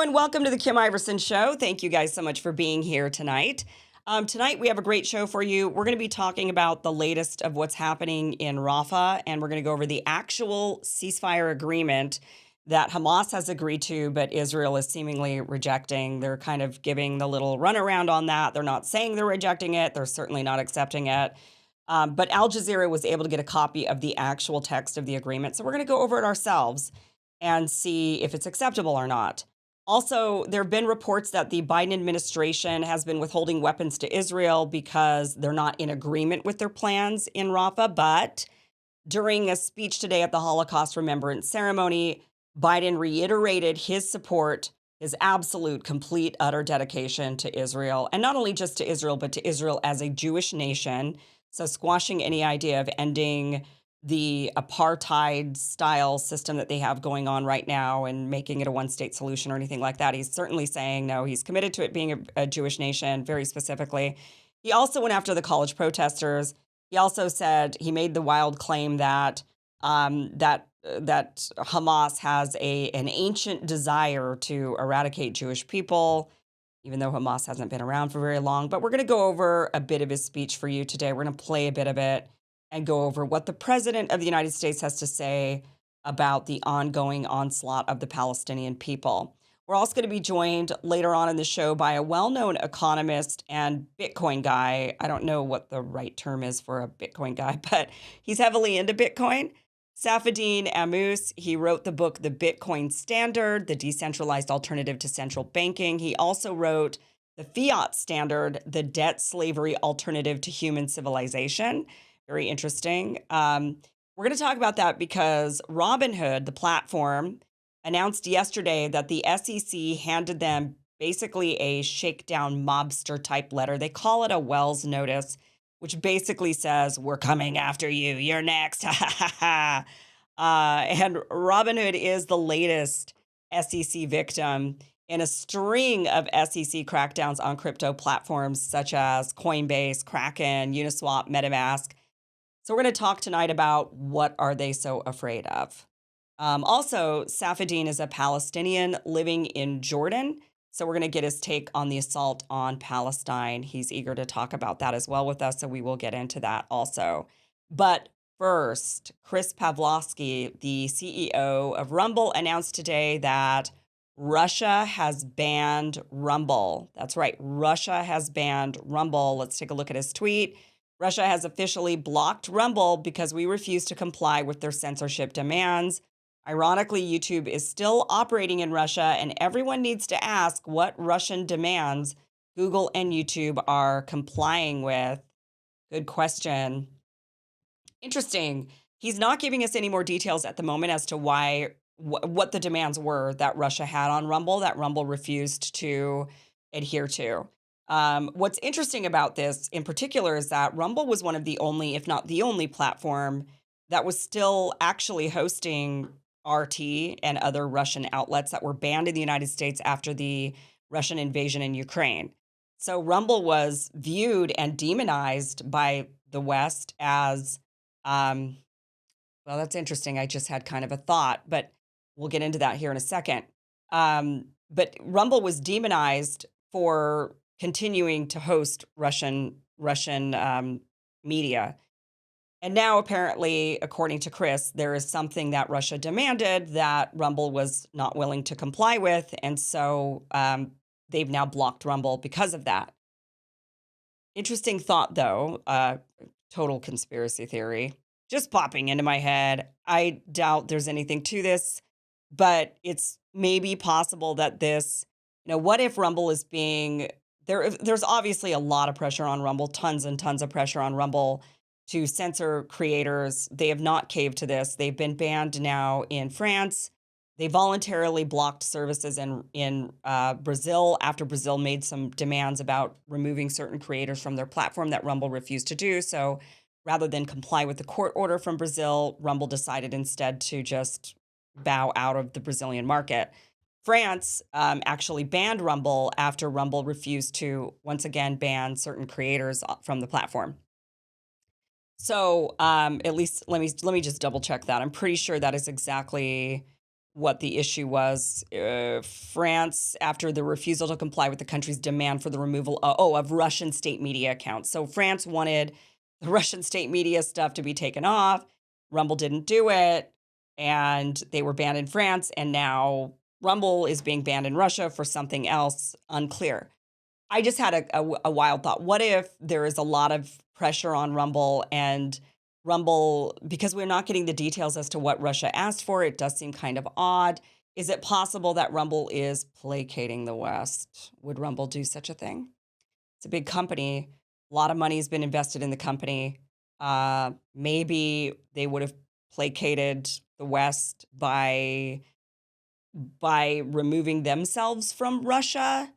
Hello and welcome to the Kim Iverson Show. Thank you guys so much for being here tonight. Tonight we have a great show for you. We're going to be talking about the latest of what's happening in Rafah, and we're going to go over the actual ceasefire agreement that Hamas has agreed to, but Israel is seemingly rejecting. They're kind of giving the little runaround on that. They're not saying they're rejecting it. They're certainly not accepting it. But Al Jazeera was able to get a copy of the actual text of the agreement. So we're going to go over it ourselves and see if it's acceptable or not. Also, there have been reports that the Biden administration has been withholding weapons to Israel because they're not in agreement with their plans in Rafah. But during a speech today at the Holocaust Remembrance Ceremony, Biden reiterated his support, his absolute, complete, utter dedication to Israel. And not only just to Israel, but to Israel as a Jewish nation. So squashing any idea of ending the apartheid style system that they have going on right now and making it a one state solution or anything like that. He's certainly saying no, he's committed to it being a Jewish nation, very specifically. He also went after the college protesters. He also said he made the wild claim that that Hamas has an ancient desire to eradicate Jewish people, even though Hamas hasn't been around for very long. But we're going to go over a bit of his speech for you today. We're going to play a bit of it and go over what the president of the United States has to say about the ongoing onslaught of the Palestinian people. We're also going to be joined later on in the show by a well-known economist and Bitcoin guy. I don't know what the right term is for a Bitcoin guy, but he's heavily into Bitcoin. Safieddine Ammous. He wrote the book, The Bitcoin Standard, the decentralized alternative to central banking. He also wrote The Fiat Standard, the debt slavery alternative to human civilization. Very interesting. We're going to talk about that because Robinhood, the platform, announced yesterday that the SEC handed them basically a shakedown mobster type letter. They call it a Wells notice, which basically says, we're coming after you. You're next. And Robinhood is the latest SEC victim in a string of SEC crackdowns on crypto platforms such as Coinbase, Kraken, Uniswap, MetaMask. So we're going to talk tonight about what are they so afraid of. Also, Safieddine is a Palestinian living in Jordan. So we're going to get his take on the assault on Palestine. He's eager to talk about that as well with us, so we will get into that also. But first, Chris Pavlovski, the CEO of Rumble, announced today that Russia has banned Rumble. That's right, Russia has banned Rumble. Let's take a look at his tweet. Russia has officially blocked Rumble because we refuse to comply with their censorship demands. Ironically, YouTube is still operating in Russia, and everyone needs to ask what Russian demands Google and YouTube are complying with. Good question. Interesting. He's not giving us any more details at the moment as to what the demands were that Russia had on Rumble that Rumble refused to adhere to. What's interesting about this in particular is that Rumble was one of the only, if not the only platform that was still actually hosting RT and other Russian outlets that were banned in the United States after the Russian invasion in Ukraine. So Rumble was viewed and demonized by the West as, well, that's interesting. I just had kind of a thought, but we'll get into that here in a second. But Rumble was demonized for continuing to host Russian media. And now, apparently, according to Chris, there is something that Russia demanded that Rumble was not willing to comply with. And so they've now blocked Rumble because of that. Interesting thought, though, total conspiracy theory, just popping into my head. I doubt there's anything to this, but it's maybe possible that this, what if Rumble is being... There's obviously a lot of pressure on Rumble, tons and tons of pressure on Rumble to censor creators. They have not caved to this. They've been banned now in France. They voluntarily blocked services in Brazil after Brazil made some demands about removing certain creators from their platform that Rumble refused to do. So rather than comply with the court order from Brazil, Rumble decided instead to just bow out of the Brazilian market. France actually banned Rumble after Rumble refused to once again ban certain creators from the platform. So at least let me just double check that. I'm pretty sure that is exactly what the issue was. France, after the refusal to comply with the country's demand for the removal of Russian state media accounts. So France wanted the Russian state media stuff to be taken off. Rumble didn't do it, and they were banned in France. And now Rumble is being banned in Russia for something else unclear. I just had a wild thought. What if there is a lot of pressure on Rumble, and Rumble, because we're not getting the details as to what Russia asked for, it does seem kind of odd. Is it possible that Rumble is placating the West? Would Rumble do such a thing? It's a big company. A lot of money has been invested in the company. Maybe they would have placated the West by removing themselves from Russia,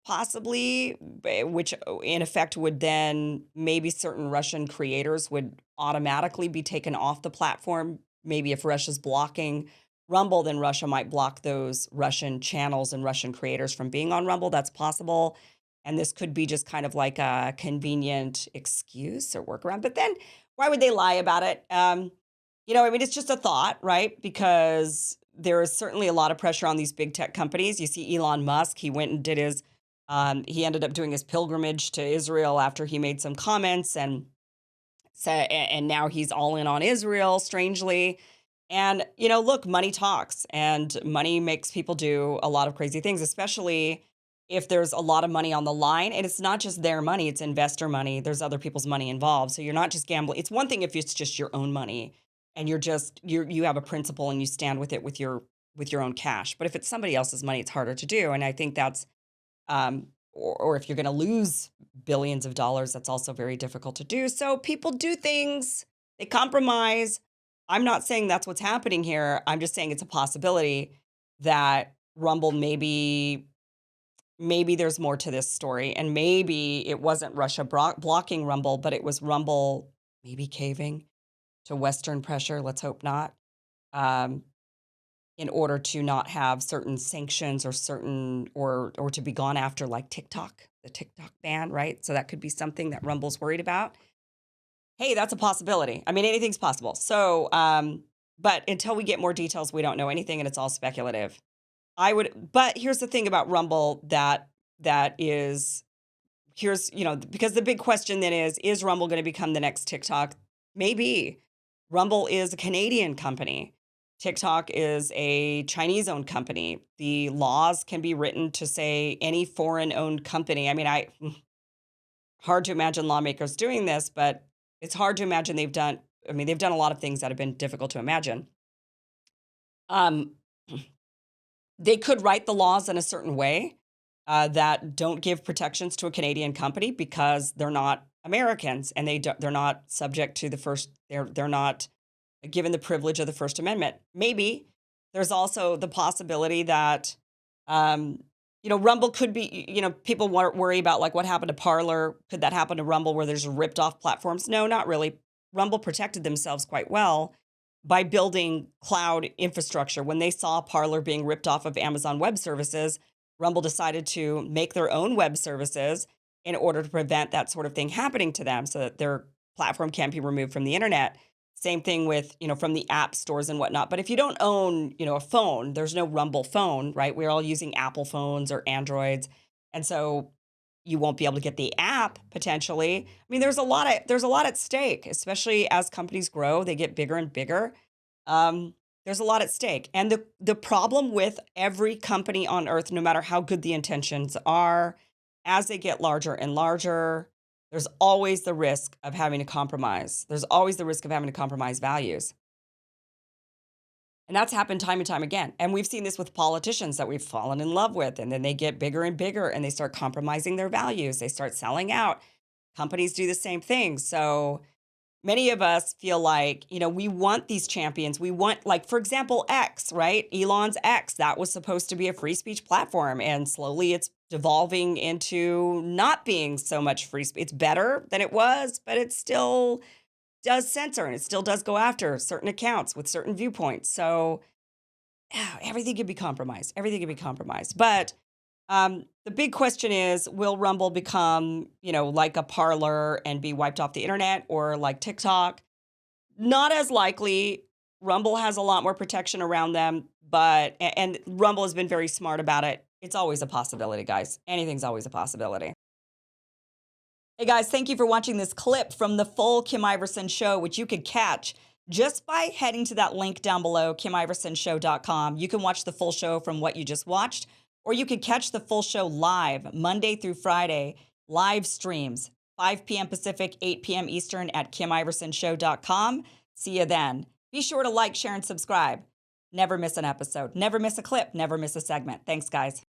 possibly, which in effect would then maybe certain Russian creators would automatically be taken off the platform. Maybe if Russia's blocking Rumble, then Russia might block those Russian channels and Russian creators from being on Rumble. That's possible. And this could be just kind of like a convenient excuse or workaround. But then why would they lie about it? I mean, it's just a thought, right? Because there is certainly a lot of pressure on these big tech companies. You see Elon Musk, he went and did he ended up doing his pilgrimage to Israel after he made some comments, and now he's all in on Israel, strangely. And, look, money talks, and money makes people do a lot of crazy things, especially if there's a lot of money on the line. And it's not just their money, it's investor money. There's other people's money involved. So you're not just gambling. It's one thing if it's just your own money and you have a principle and you stand with it with your own cash. But if it's somebody else's money, it's harder to do. And I think that's or if you're going to lose billions of dollars, that's also very difficult to do. So people do things, they compromise. I'm not saying that's what's happening here. I'm just saying it's a possibility that Rumble maybe there's more to this story, and maybe it wasn't Russia blocking Rumble, but it was Rumble maybe caving to Western pressure. Let's hope not. In order to not have certain sanctions or to be gone after, like the TikTok ban, right? So that could be something that Rumble's worried about. Hey, that's a possibility. I mean, anything's possible. So, but until we get more details, we don't know anything, and it's all speculative. But here's the thing about Rumble because the big question then is Rumble going to become the next TikTok? Maybe. Rumble is a Canadian company. TikTok is a Chinese-owned company. The laws can be written to say any foreign-owned company. I mean, hard to imagine lawmakers doing this, but it's hard to imagine they've done a lot of things that have been difficult to imagine. They could write the laws in a certain way that don't give protections to a Canadian company because they're not Americans, and they're not subject to they're not given the privilege of the First Amendment. Maybe there's also the possibility that Rumble could be, people worry about like what happened to Parler. Could that happen to Rumble where there's ripped off platforms? No, not really. Rumble protected themselves quite well by building cloud infrastructure. When they saw Parler being ripped off of Amazon Web Services, Rumble decided to make their own web services in order to prevent that sort of thing happening to them so that their platform can't be removed from the internet. Same thing with, from the app stores and whatnot. But if you don't own, a phone, there's no Rumble phone, right? We're all using Apple phones or Androids. And so you won't be able to get the app potentially. I mean, there's a lot at stake, especially as companies grow, they get bigger and bigger. There's a lot at stake. And the problem with every company on earth, no matter how good the intentions are, as they get larger and larger, there's always the risk of having to compromise. There's always the risk of having to compromise values. And that's happened time and time again. And we've seen this with politicians that we've fallen in love with. And then they get bigger and bigger and they start compromising their values. They start selling out. Companies do the same thing. So many of us feel like, we want these champions. We want, like, for example, X, right? Elon's X, that was supposed to be a free speech platform. And slowly it's devolving into not being so much free speech. It's better than it was, but it still does censor and it still does go after certain accounts with certain viewpoints. So everything can be compromised. Everything can be compromised. But the big question is, will Rumble become, like a Parler and be wiped off the internet, or like TikTok? Not as likely. Rumble has a lot more protection around them, but and Rumble has been very smart about it. It's always a possibility, guys. Anything's always a possibility. Hey guys, thank you for watching this clip from the full Kim Iverson show, which you could catch just by heading to that link down below, KimIversonShow.com. You can watch the full show from what you just watched, or you could catch the full show live Monday through Friday, live streams, 5 p.m. Pacific, 8 p.m. Eastern at KimIversonShow.com. See you then. Be sure to like, share, and subscribe. Never miss an episode. Never miss a clip. Never miss a segment. Thanks, guys.